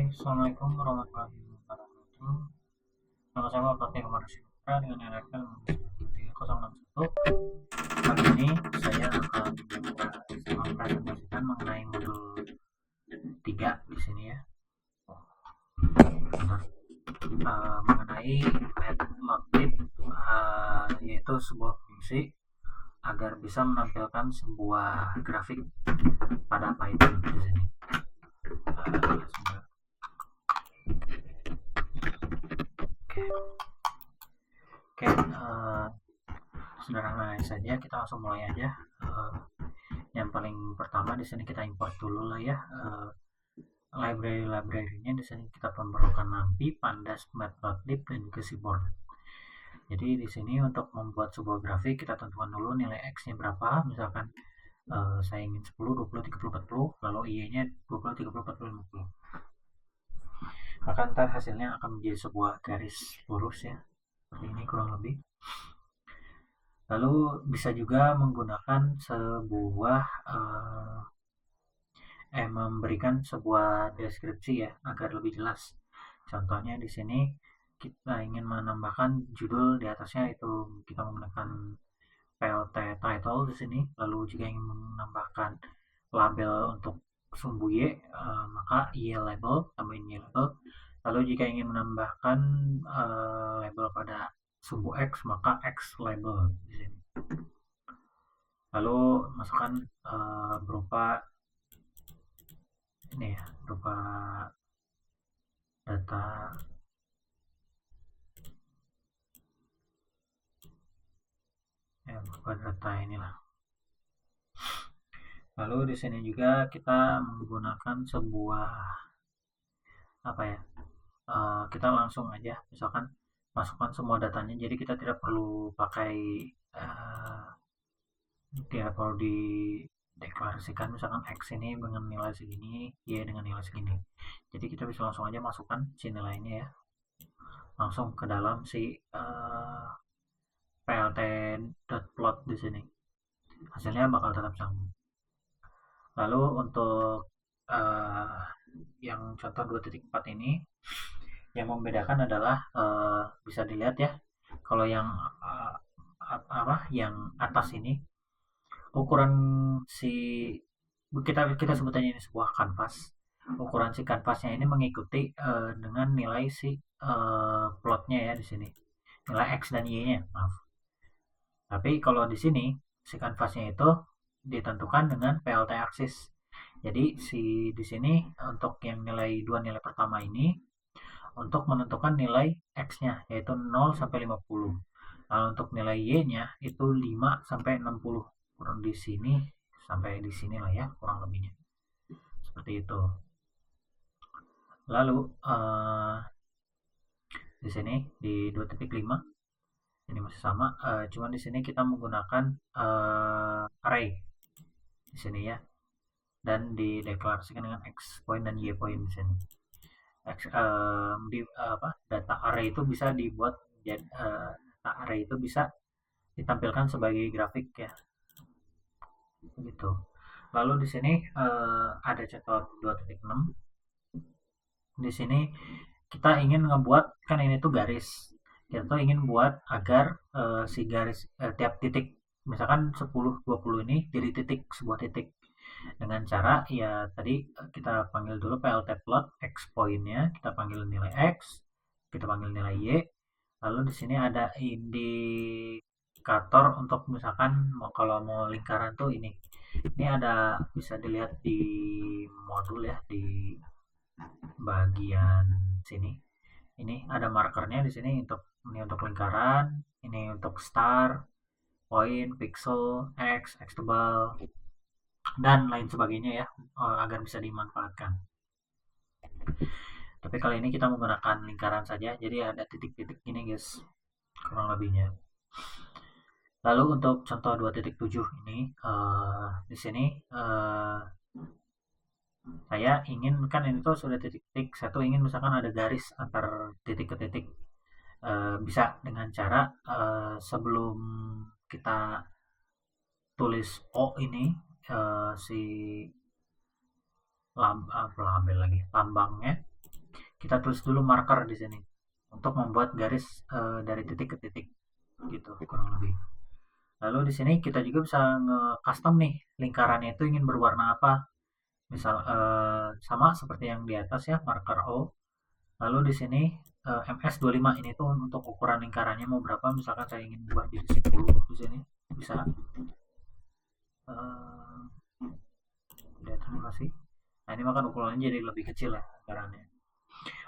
Assalamualaikum warahmatullahi wabarakatuh. Nama saya Muhammad Muhammad Syukra dengan NPM 3061. Kali ini saya akan mempresentasikan mengenai modul 3 di sini ya. Mengenai matplotlib, yaitu sebuah fungsi agar bisa menampilkan sebuah grafik pada Python di sini. Oke, sederhana saja, kita langsung mulai aja. Yang paling pertama di sini kita import dulu lah ya. Library-nya di sini kita memerlukan NumPy, Pandas, Matplotlib, dan juga Seaborn. Jadi di sini untuk membuat sebuah grafik kita tentukan dulu nilai x-nya berapa. Misalkan saya ingin 10, 20, 30, 40, lalu y-nya 20, 30, 40, 50. Maka ntar hasilnya akan menjadi sebuah garis lurus ya, seperti ini kurang lebih. Lalu bisa juga menggunakan sebuah memberikan sebuah deskripsi ya agar lebih jelas. Contohnya di sini kita ingin menambahkan judul di atasnya, itu kita menggunakan plt title di sini. Lalu jika ingin menambahkan label untuk sumbu y, maka y label, tambahin y label. Lalu jika ingin menambahkan label pada sumbu x, maka x label di sini. Lalu masukkan berupa ini ya, berupa data inilah. Lalu di sini juga kita menggunakan sebuah kita langsung aja misalkan masukkan semua datanya, jadi kita tidak perlu pakai tidak perlu dideklarasikan misalkan x ini dengan nilai segini, y dengan nilai segini. Jadi kita bisa langsung aja masukkan si nilainya ya, langsung ke dalam si plt.plot di sini. Hasilnya bakal tetap sama. Lalu untuk yang contoh 2.4 ini, yang membedakan adalah bisa dilihat ya, kalau yang yang atas ini ukuran si kita sebutnya ini sebuah kanvas. Ukuran si kanvasnya ini mengikuti dengan nilai si plotnya ya di sini, nilai x dan y-nya, maaf. Tapi kalau di sini si kanvasnya itu ditentukan dengan plt aksis. Jadi di sini untuk yang dua nilai pertama ini untuk menentukan nilai x-nya yaitu 0 sampai 50. Lalu untuk nilai y-nya itu 5 sampai 60. Kurang di sini sampai di sini lah ya kurang lebihnya. Seperti itu. Lalu di sini di 2.5 ini masih sama, cuman di sini kita menggunakan array di sini ya, dan dideklarasikan dengan x point dan y point di sini. Data array itu bisa dibuat data array itu bisa ditampilkan sebagai grafik ya, begitu. Lalu di sini ada contoh 2.6. Di sini kita ingin ngebuat, kan ini tuh garis, kita tuh ingin buat agar si garis tiap titik misalkan 10, 20 ini jadi titik, sebuah titik, dengan cara ya tadi kita panggil dulu plt plot x pointnya, kita panggil nilai x, kita panggil nilai y. Lalu di sini ada indikator untuk misalkan kalau mau lingkaran tuh ini ada, bisa dilihat di modul ya, di bagian sini. Ini ada markernya di sini, ini untuk lingkaran, ini untuk star, point, pixel, x tebal, dan lain sebagainya ya, agar bisa dimanfaatkan. Tapi kali ini kita menggunakan lingkaran saja, jadi ada titik-titik ini guys, kurang lebihnya. Lalu untuk contoh 2.7 ini, di sini saya ingin, kan ini tuh sudah titik-titik, saya tuh ingin misalkan ada garis antar titik ke titik. Bisa dengan cara sebelum kita tulis O ini, si lambangnya kita tulis dulu marker di sini untuk membuat garis dari titik ke titik gitu kurang lebih. Lalu di sini kita juga bisa nge-custom nih lingkarannya itu ingin berwarna apa. Misal sama seperti yang di atas ya, marker O. Lalu di sini MS25 ini tuh untuk ukuran lingkarannya mau berapa. Misalkan saya ingin buat jadi 10 di sini bisa. Lihat animasi. Nah ini makan ukurannya jadi lebih kecil ya lingkarannya.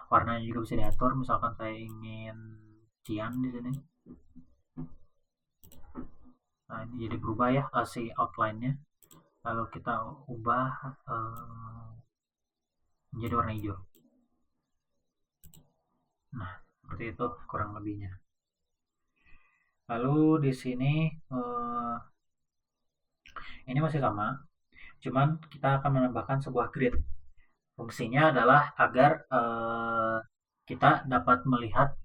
Warnanya juga bisa diatur. Misalkan saya ingin cian di sini. Nah ini jadi berubah ya si outline-nya. Lalu kita ubah menjadi warna hijau. Nah, seperti itu kurang lebihnya. Lalu di sini ini masih sama, cuman kita akan menambahkan sebuah grid. Fungsinya adalah agar kita dapat melihat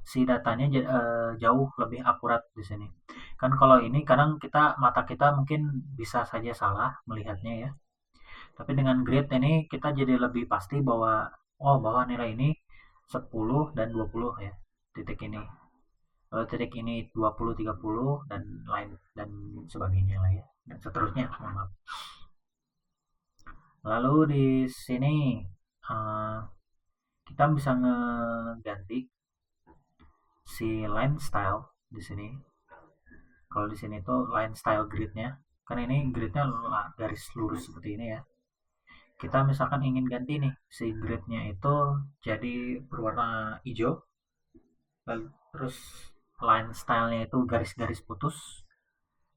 si datanya jauh lebih akurat di sini. Kan kalau ini kadang mata kita mungkin bisa saja salah melihatnya ya. Tapi dengan grid ini kita jadi lebih pasti bahwa nilai ini 10 dan 20 ya. Titik ini. Lalu titik ini 20, 30 dan lain dan sebagainya lah ya. Dan seterusnya, maaf. Lalu di sini uh, kita bisa ngeganti si line style di sini. Kalau di sini tuh line style gridnya, kan ini gridnya garis lurus seperti ini ya. Kita misalkan ingin ganti nih si gridnya itu jadi berwarna hijau, lalu terus line stylenya itu garis-garis putus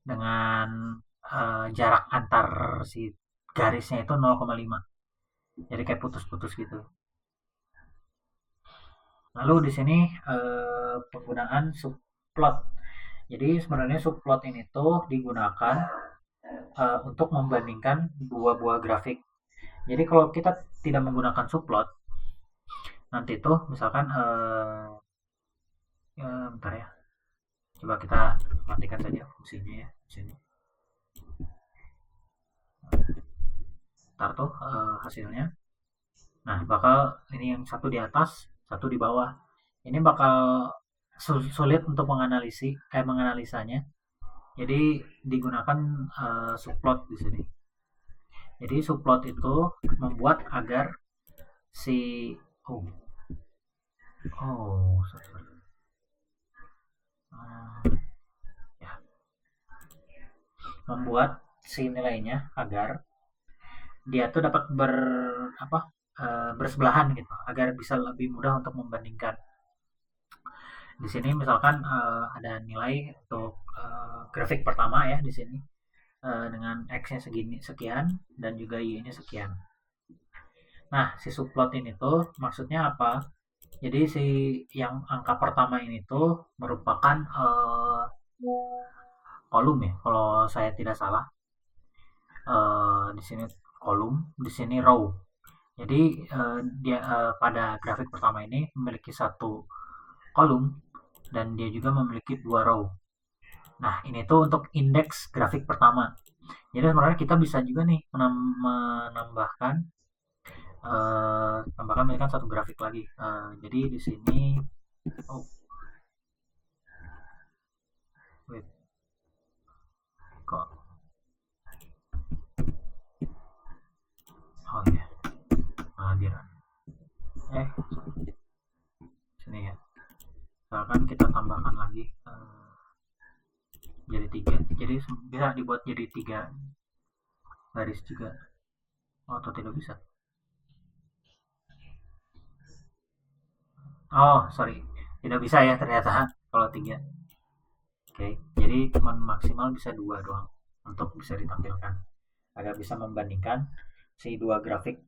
dengan jarak antar si garisnya itu 0,5. Jadi kayak putus-putus gitu. Lalu di sini penggunaan subplot. Jadi sebenarnya subplot ini tuh digunakan untuk membandingkan dua buah grafik. Jadi kalau kita tidak menggunakan subplot, nanti tuh misalkan bentar ya. Coba kita matikan saja fungsinya ya di sini. Ntar tuh hasilnya. Nah, bakal ini yang satu di atas, satu di bawah. Ini bakal sulit untuk menganalisanya. Jadi digunakan subplot di sini. Jadi subplot itu membuat agar si oh sorry. Ya, membuat si nilainya agar dia tuh dapat bersebelahan gitu agar bisa lebih mudah untuk membandingkan. Di sini misalkan ada nilai untuk grafik pertama ya di sini dengan x-nya sekian dan juga y-nya sekian. Nah, si subplot ini tuh maksudnya apa? Jadi si yang angka pertama ini tuh merupakan kolom ya, kalau saya tidak salah. Di sini kolom, di sini row. Jadi dia pada grafik pertama ini memiliki satu kolom dan dia juga memiliki dua row. Nah, ini tuh untuk indeks grafik pertama. Jadi sebenarnya kita bisa juga nih menambahkan tambahkan misalkan satu grafik lagi. Jadi di sini oh wait kok oh ya kehadiran sini ya. Misalkan kita tambahkan lagi jadi 3. Jadi bisa dibuat jadi 3 garis juga. Oh, atau tidak bisa? Oh, sorry. Tidak bisa ya ternyata kalau 3. Oke, jadi cuma maksimal bisa 2 doang untuk bisa ditampilkan. Agar bisa membandingkan si dua grafik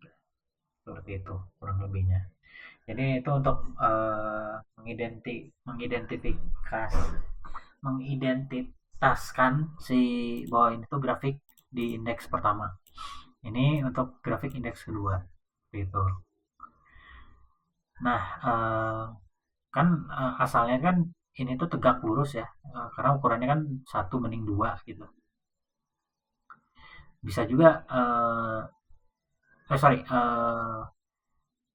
seperti itu kurang lebihnya. Jadi itu untuk mengidentitaskan si bahwa ini tuh grafik di indeks pertama. Ini untuk grafik indeks kedua. Gitu. Nah, kan asalnya kan ini tuh tegak lurus ya. Karena ukurannya kan 1:2 gitu. Bisa juga sorry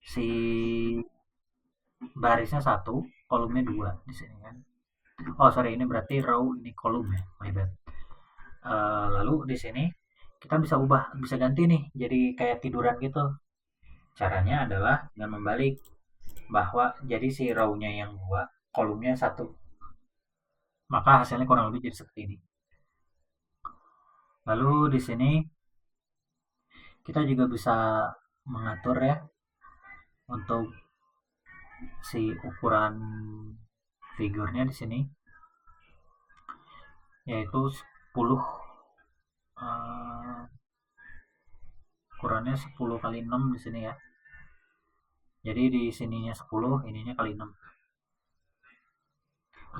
si barisnya satu, kolomnya dua di sini kan. Oh sorry, ini berarti row, ini kolom ya, my bad. Lalu di sini kita bisa ubah, bisa ganti nih jadi kayak tiduran gitu. Caranya adalah dengan membalik, bahwa jadi si row-nya yang dua, kolomnya satu. Maka hasilnya kurang lebih jadi seperti ini. Lalu di sini kita juga bisa mengatur ya untuk si ukuran figurnya di sini, yaitu 10, ukurannya 10 kali 6 di sini ya. Jadi di sininya 10, ininya kali 6.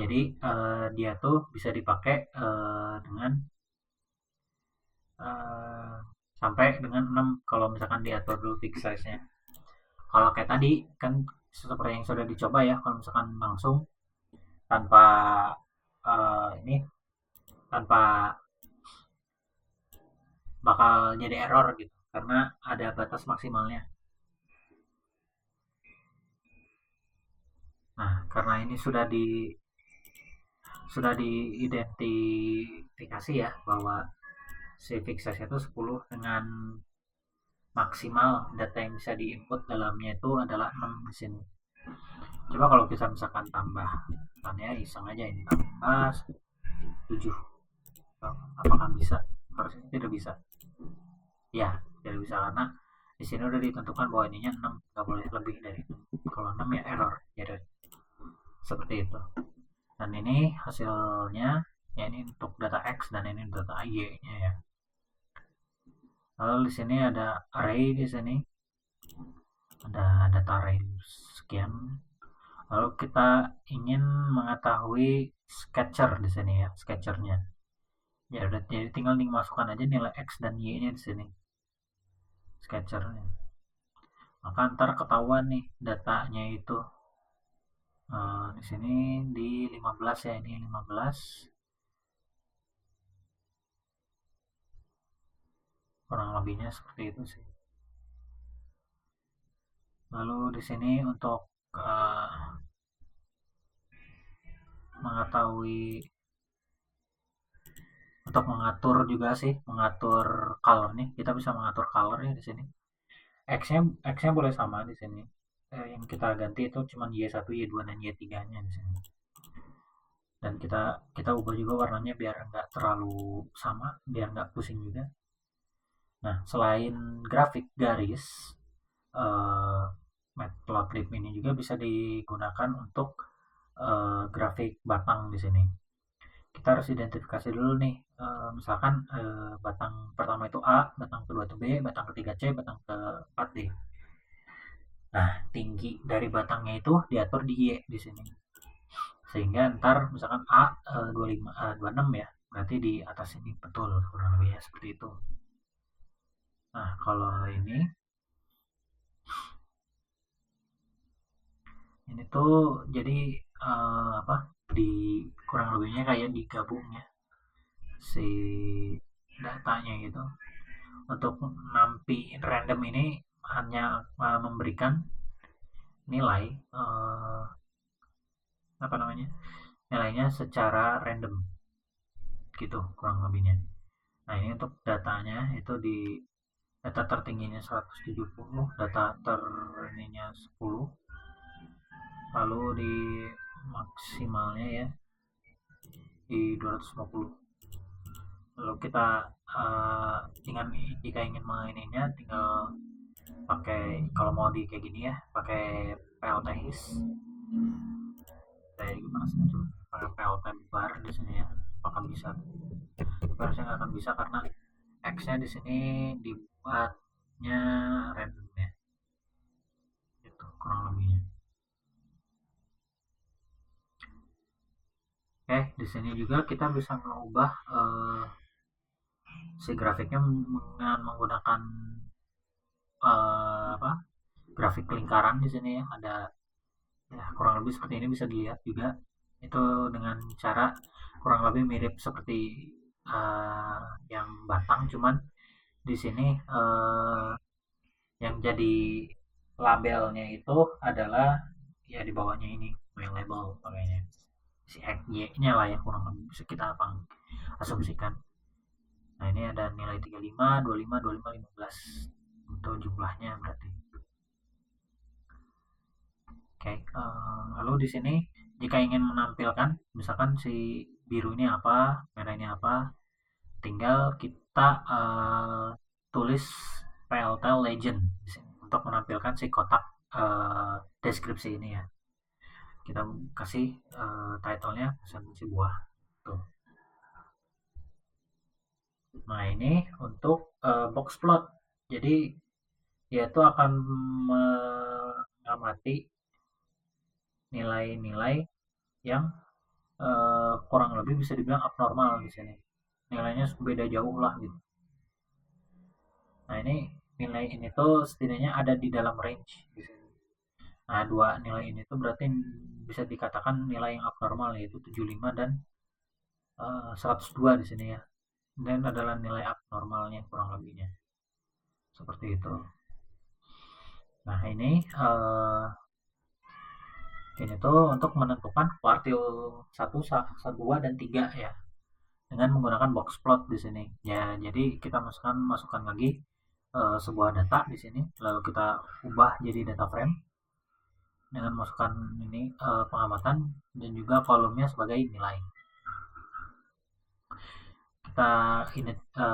Jadi dia tuh bisa dipakai dengan eh, sampai dengan 6 kalau misalkan diatur dulu fix size-nya. Kalau kayak tadi kan seperti yang sudah dicoba ya, kalau misalkan langsung tanpa ini, tanpa, bakal jadi error gitu karena ada batas maksimalnya. Nah, karena ini sudah diidentifikasi ya bahwa si fix size itu 10 dengan maksimal data yang bisa diinput dalamnya itu adalah 6 di sini. Coba kalau kita misalkan tambah, ya iseng aja ini tambah 7. Apakah bisa? Harusnya tidak bisa. Ya, tidak bisa karena di sini udah ditentukan bahwa ininya 6, nggak boleh lebih dari 6. Kalau 6 ya error. Jadi seperti itu. Dan ini hasilnya ya, ini untuk data X dan ini data Y-nya ya. Lalu di sini ada array, di sini ada data array sekian. Lalu kita ingin mengetahui sketcher di sini ya, sketchernya. Ya udah, jadi tinggal dimasukkan aja nilai X dan Y-nya di sini. Sketchernya. Maka ntar ketahuan nih datanya itu. Di sini di 15 ya, ini 15. Kurang lebihnya seperti itu sih. Lalu di sini untuk mengetahui, untuk mengatur juga sih, mengatur color nih, kita bisa mengatur color ya di sini. X-nya boleh sama di sini. Yang kita ganti itu cuma Y1, Y2 dan Y3-nya di sini. Dan kita ubah juga warnanya biar nggak terlalu sama, biar nggak pusing juga. Nah, selain grafik garis, eh, Matplotlib ini juga bisa digunakan untuk grafik batang di sini. Kita harus identifikasi dulu nih, misalkan batang pertama itu A, batang kedua itu B, batang ketiga C, batang keempat D. Nah, tinggi dari batangnya itu diatur di Y di sini. Sehingga ntar misalkan A 25, 26 ya, berarti di atas ini betul kurang lebih ya seperti itu. Nah, kalau ini tuh jadi apa? Di kurang lebihnya kayak digabung ya si datanya gitu. Untuk nampi random ini hanya memberikan nilai apa namanya? Nilainya secara random gitu kurang lebihnya. Nah, ini untuk datanya itu di data tertingginya 170, data terininya 10, lalu di maksimalnya ya di 250. Lalu kita dengan jika ingin mengaininya tinggal pakai, kalau mau di kayak gini ya pakai PLTIS. Kayak gimana sih coba pakai PLT bar di sini ya, apakah bisa? Harusnya nggak akan bisa karena X-nya di sini dibuatnya random ya, itu kurang lebihnya. Oke, di sini juga kita bisa mengubah si grafiknya dengan menggunakan apa, grafik lingkaran di sini ya, ada ya kurang lebih seperti ini, bisa dilihat juga itu dengan cara kurang lebih mirip seperti yang batang, cuman di sini yang jadi labelnya itu adalah ya di bawahnya ini main label makanya si X Y-nya lah yang kurang lebih bisa kita asumsikan. Nah, ini ada nilai 35, 25, 25, 15 untuk jumlahnya berarti. Oke, lalu di sini jika ingin menampilkan misalkan si biru ini apa, merah ini apa, tinggal kita tulis PLTL legend di sini untuk menampilkan si kotak deskripsi ini ya. Kita kasih title-nya presentasi buah. Tuh. Nah, ini untuk box plot. Jadi yaitu akan mengamati nilai-nilai yang kurang lebih bisa dibilang abnormal di sini. Nilainya beda jauh lah gitu. Nah, ini nilai ini tuh setidaknya ada di dalam range di sini. Nah, dua nilai ini tuh berarti bisa dikatakan nilai yang abnormal yaitu 75 dan 102 di sini ya. Dan adalah nilai abnormalnya kurang lebihnya. Seperti itu. Nah, ini tuh untuk menentukan kuartil 1, 2 dan 3 ya. Dengan menggunakan box plot di sini. Ya, jadi kita masukkan lagi sebuah data di sini, lalu kita ubah jadi data frame dengan masukkan ini pengamatan dan juga kolomnya sebagai nilai.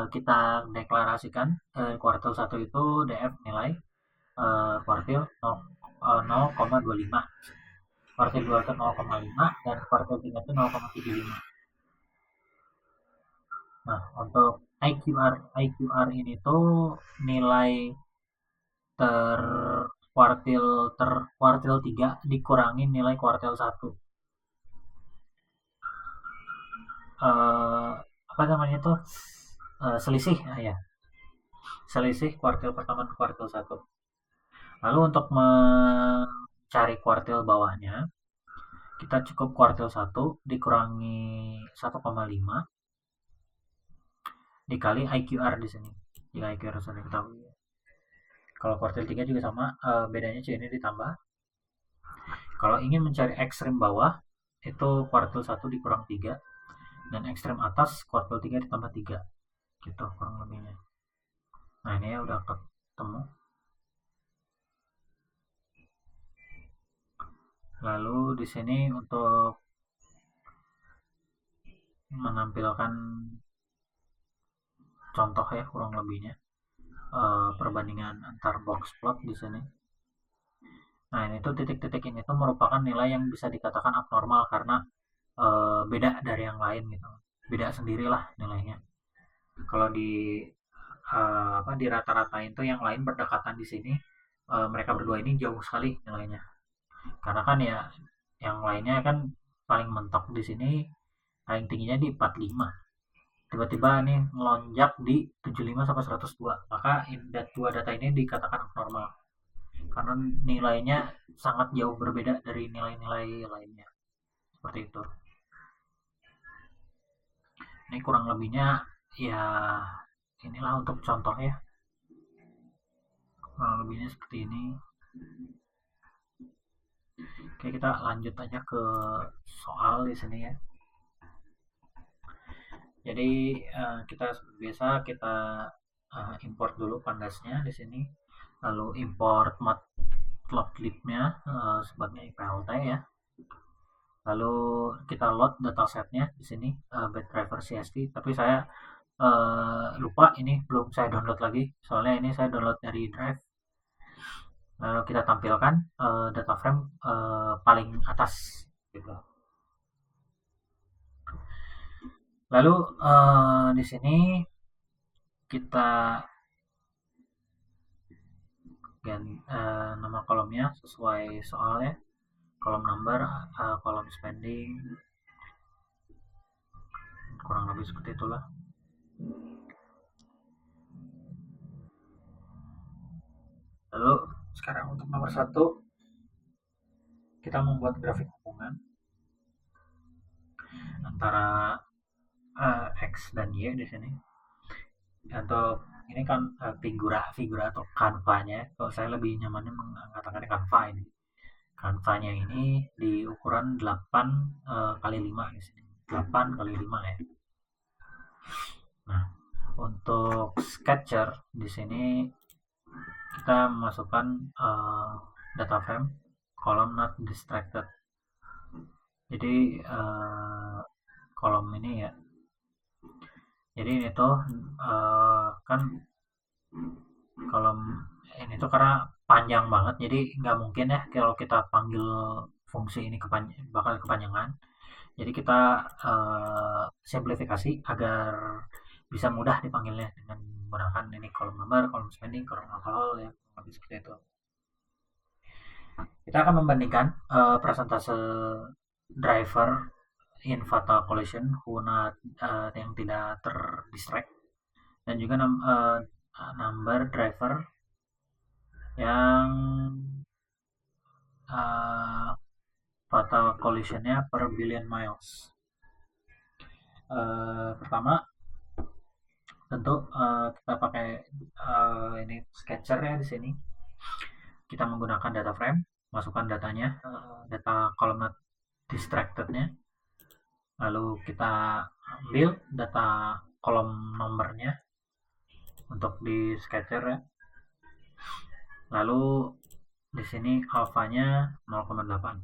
Kita deklarasikan kuartil 1 itu DF nilai kuartil 0,25, kuartil 2 itu 0,5 dan kuartil 3 itu 0,75. Nah, untuk IQR ini tuh nilai ter kuartil 3 dikurangi nilai kuartil 1. Apa namanya tuh? Selisih ya. Selisih kuartil pertama dan kuartil 1. Lalu untuk mencari kuartil bawahnya, kita cukup kuartil 1 dikurangi 1,5 dikali IQR di sini. Jika IQR sudah diketahui. Kalau kuartil 3 juga sama, bedanya C ini ditambah. Kalau ingin mencari ekstrem bawah, itu kuartil 1 dikurang 3 dan ekstrem atas kuartil 3 ditambah 3. Gitu kurang lebihnya. Nah, ini ya udah ketemu. Lalu di sini untuk menampilkan contoh ya kurang lebihnya perbandingan antar box plot di sini. Nah, ini tuh titik-titik ini tuh merupakan nilai yang bisa dikatakan abnormal karena beda dari yang lain gitu. Beda sendirilah nilainya. Kalau di rata-ratain tuh yang lain berdekatan di sini, mereka berdua ini jauh sekali nilainya. Karena kan ya yang lainnya kan paling mentok di sini paling tingginya di 45. Tiba-tiba nih melonjak di 75 sampai 102. Maka dua data ini dikatakan abnormal. Karena nilainya sangat jauh berbeda dari nilai-nilai lainnya. Seperti itu. Ini kurang lebihnya ya inilah untuk contoh ya. Kurang lebihnya seperti ini. Oke, kita lanjut aja ke soal di sini ya. Jadi kita biasa kita import dulu pandasnya di sini, lalu import matplotlibnya sebagai PLT ya. Lalu kita load datasetnya di sini bed driver CSV. Tapi saya lupa ini belum saya download lagi, soalnya ini saya download dari drive. Lalu kita tampilkan data frame paling atas gitu. Lalu di sini kita nama kolomnya sesuai soalnya, kolom number, kolom spending, kurang lebih seperti itulah. Lalu sekarang untuk nomor 1 kita membuat grafik hubungan antara X dan Y di sini. Atau ini kan figura atau kanvanya. Kalau saya lebih nyamannya mengatakan kanva ini. Kanvanya ini di ukuran 8 kali 5 di sini. 8 kali 5 ya. Nah, untuk sketcher di sini kita masukkan data frame kolom not distracted. Jadi kolom ini ya. Jadi ini tuh kan kolom ini tuh karena panjang banget, jadi nggak mungkin ya kalau kita panggil fungsi ini bakal kepanjangan. Jadi kita simplifikasi agar bisa mudah dipanggilnya dengan menggunakan ini kolom number, kolom spending, kolom alkohol ya, lebih seperti itu. Kita akan membandingkan persentase driver in fatal collision yang tidak terdistract, dan juga number driver yang fatal collisionnya per billion miles. Pertama tentu kita pakai ini sketcher ya di sini. Kita menggunakan data frame, masukkan datanya, data kolom distractednya, lalu kita ambil data kolom nomornya untuk di sketcher ya. Lalu di sini alfanya 0,8.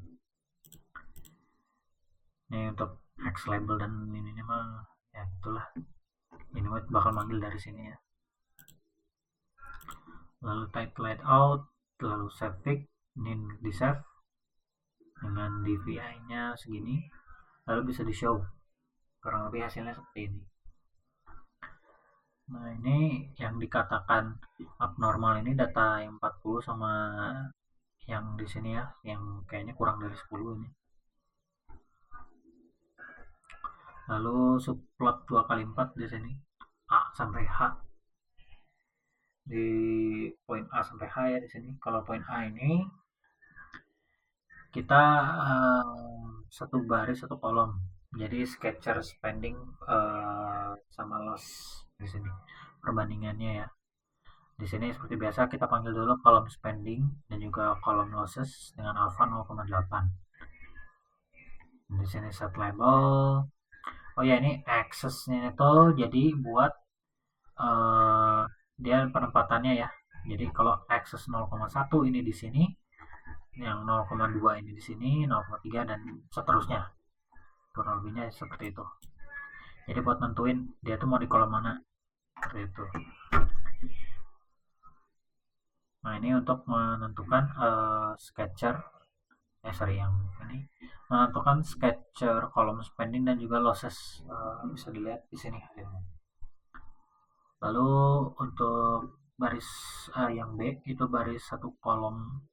Ini untuk X label dan ini mah ya itulah. Ini bakal manggil dari sini ya. Lalu type layout, lalu save pic, ini di save dengan DVI nya segini, lalu bisa di show. Kurang lebih hasilnya seperti ini. Nah, ini yang dikatakan abnormal ini data yang 40 sama yang di sini ya, yang kayaknya kurang dari 10 ini. Lalu subplot 2 kali 4 di sini, A sampai H. Di poin A sampai H ya di sini. Kalau poin A ini kita satu baris satu kolom. Jadi sketcher spending sama loss di sini perbandingannya ya. Di sini seperti biasa kita panggil dulu kolom spending dan juga kolom losses dengan alpha 0,8. Di sini set label. Oh ya, ini accessnya itu jadi buat dia penempatannya ya. Jadi kalau access 0,1 ini di sini, yang 0,2 ini di sini, 0,3 dan seterusnya. Kurang lebihnya seperti itu. Jadi buat nentuin dia tuh mau di kolom mana. Seperti itu. Nah, ini untuk menentukan sketcher yang ini menentukan sketcher kolom spending dan juga losses, bisa dilihat di sini hasilnya. Lalu untuk baris yang B itu baris 1 kolom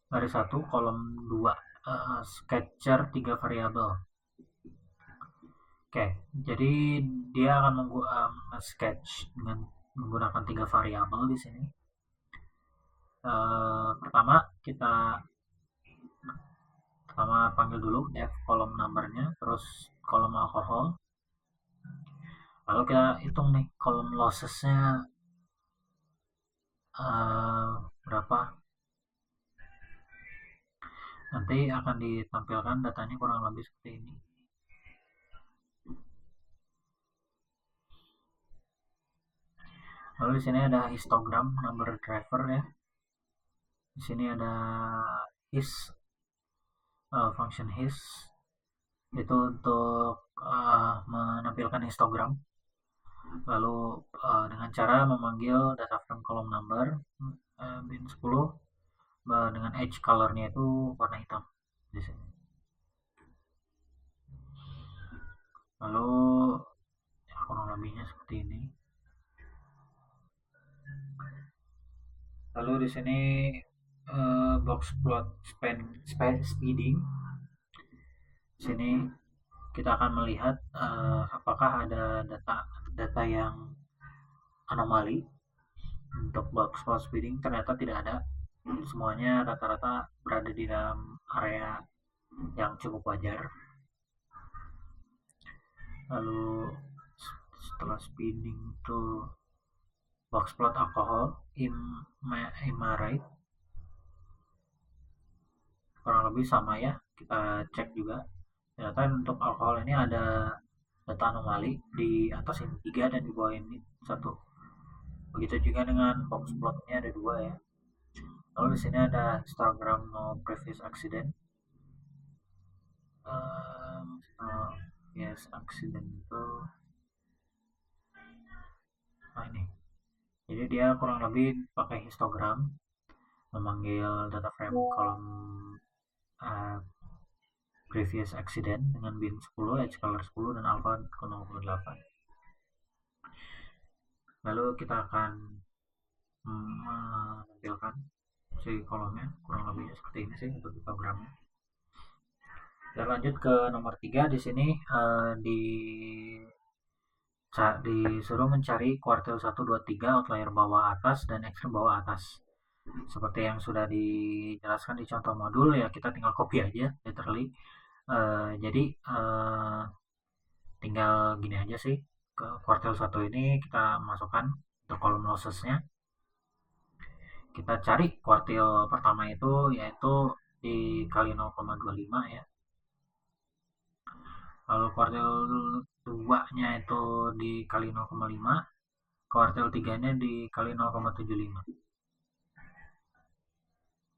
2 sketcher 3 variabel. Oke, jadi dia akan sketch dengan menggunakan 3 variabel di sini. Pertama panggil dulu def kolom numbernya, terus kolom alkohol, lalu kita hitung nih kolom lossesnya berapa. Nanti akan ditampilkan datanya kurang lebih seperti ini. Lalu di sini ada histogram number driver ya. Di sini ada his, function his itu untuk menampilkan histogram. Lalu dengan cara memanggil data frame column number bin 10 dengan edge colornya itu warna hitam di sini. Lalu ya, kurang lebihnya seperti ini. Lalu di sini box plot speeding. Di sini kita akan melihat apakah ada data yang anomali. Untuk box plot speeding ternyata tidak ada. Semuanya rata-rata berada di dalam area yang cukup wajar. Lalu setelah speeding itu box plot alkohol imarate. kurang lebih sama ya, kita cek juga. Ternyata untuk alkohol ini ada data anomali di atas ini 3 dan di bawah ini 1. Begitu juga dengan box plotnya ada 2 ya. Lalu di sini ada histogram no previous accident. Yes, accident itu ini. Jadi dia kurang lebih pakai histogram memanggil data frame kolom uh, previous accident dengan bin 10, edge color 10 dan alpha 0,8. Lalu kita akan menampilkan si kolomnya kurang lebihnya seperti ini sih untuk histogramnya. Kita lanjut ke nomor 3 di sini disuruh mencari kuartil 1, 2, 3 outlier bawah atas dan ekstrem bawah atas. Seperti yang sudah dijelaskan di contoh modul ya, kita tinggal copy aja literally. Jadi tinggal gini aja sih, ke kuartil 1 ini kita masukkan untuk kolom lossesnya. Kita cari kuartil pertama itu yaitu dikali 0,25 ya. Lalu kuartil 2 nya itu dikali 0,5, kuartil 3 nya dikali 0,75,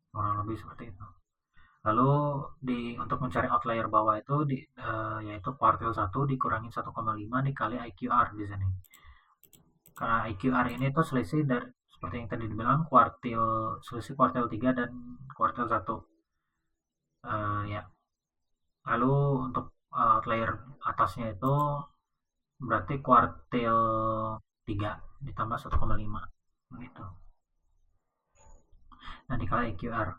kurang lebih seperti itu. Lalu untuk mencari outlier bawah itu yaitu kuartil 1 dikurangi 1,5 dikali IQR di sini. Karena IQR ini tuh selisih dari seperti yang tadi dibilang selisih kuartil 3 dan kuartil 1. Ya. Lalu untuk outlier atasnya itu berarti kuartil 3 ditambah 1,5 begitu. Nah, dikali IQR.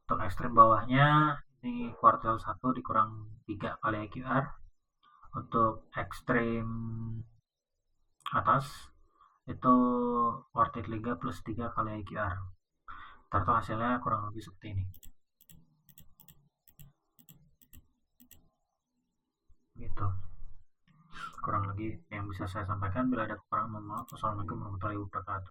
Untuk ekstrem bawahnya ini kuartil 1 dikurang 3 kali IQR. Untuk ekstrem atas itu kuartil 3 plus 3 kali IQR. Tentu hasilnya kurang lebih seperti ini. Gitu. Kurang lebih yang bisa saya sampaikan. Bila ada kekurangan, mohon maaf. Wassalamualaikum warahmatullahi wabarakatuh.